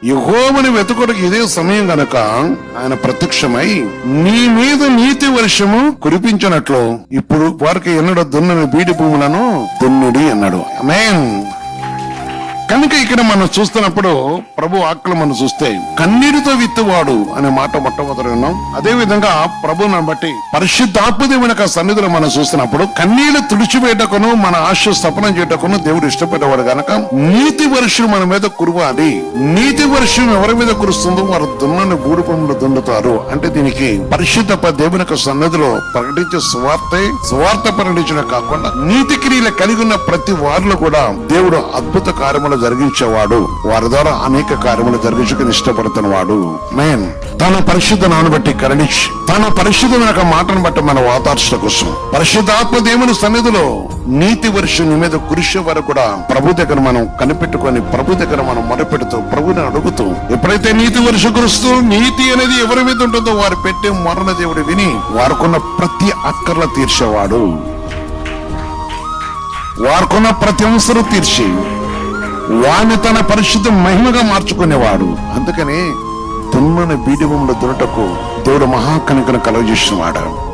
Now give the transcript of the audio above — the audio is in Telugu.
యెహోవాను వెతుకుటకు ఇదే సమయం గనక ఆయన ప్రత్యక్షమై నీ మీద నీతి వర్షము కురిపించినట్లు ఇప్పుడు వారికి ఎన్నడో దున్నని బీడి భూములను దున్నుడి అన్నాడు. ఆమేన్. కనుక ఇక్కడ మనం చూస్తున్నప్పుడు ప్రభు ఆజ్ఞలు మనం చూస్తే కన్నీటితో విత్తువాడు అనే మాట మొట్టమొదటి ఉన్నాం. అదే విధంగా ప్రభువుని బట్టి పరిశుద్ధాత్మ దేవుని యొక్క సన్నిధిలో మనం చూస్తున్నప్పుడు కన్నీళ్లు తుడిచివేయటకును మన ఆశ స్థపనం చేయటకును దేవుడు ఇష్టపడేవాడు గనక నీతి వర్షం మన మీద కురవాలి. నీతి వర్షం ఎవరి మీద కురుస్తుందో వారు దున్నని బూడి భూములు దున్నుతారు. అంటే దీనికి పరిశుద్ధ దేవుని యొక్క సన్నిధిలో ప్రకటించే సువార్త ప్రకటించడం కాకుండా నీతి క్రియలు కలిగి ఉన్న ప్రతి వారిలో కూడా దేవుడు అద్భుత కార్యములు జరిగించేవాడు. వారి ద్వారా అనేక కార్యములు జరిగించుకుని ఇష్టపడుతున్నవాడు. మేన్ తన పరిశుద్ధ నాను బట్టి కరుణించి తన పరిశుద్ధమైన మాటను బట్టి మన వాతార్చన కోసం పరిశుద్ధాత్మ దేవుని సన్నిధిలో నీతి వర్షం నీ మీద కురిసే వరకు కూడా ప్రభు దగ్గర మనం కనిపెట్టుకొని ప్రభు దగ్గర మనం మొరపెడుతూ ప్రభుని అడుగుతూ ఎప్పుడైతే నీతి వర్షం కురుస్తూ నీతి అనేది ఎవరి మీద ఉంటుందో వారు పెట్టే మొరణ దేవుడు విని వారికున్న ప్రతి అక్కర్ల తీర్చేవాడు. వారికున్న ప్రతి అవసరం తీర్చి వాణ్ణి తన పరిశుద్ధ మహిమగా మార్చుకునేవాడు. అందుకని దున్నని బీడి భూములు దున్నటకు దేవుడు మహాకనికను కలుగజేసిన వాడు.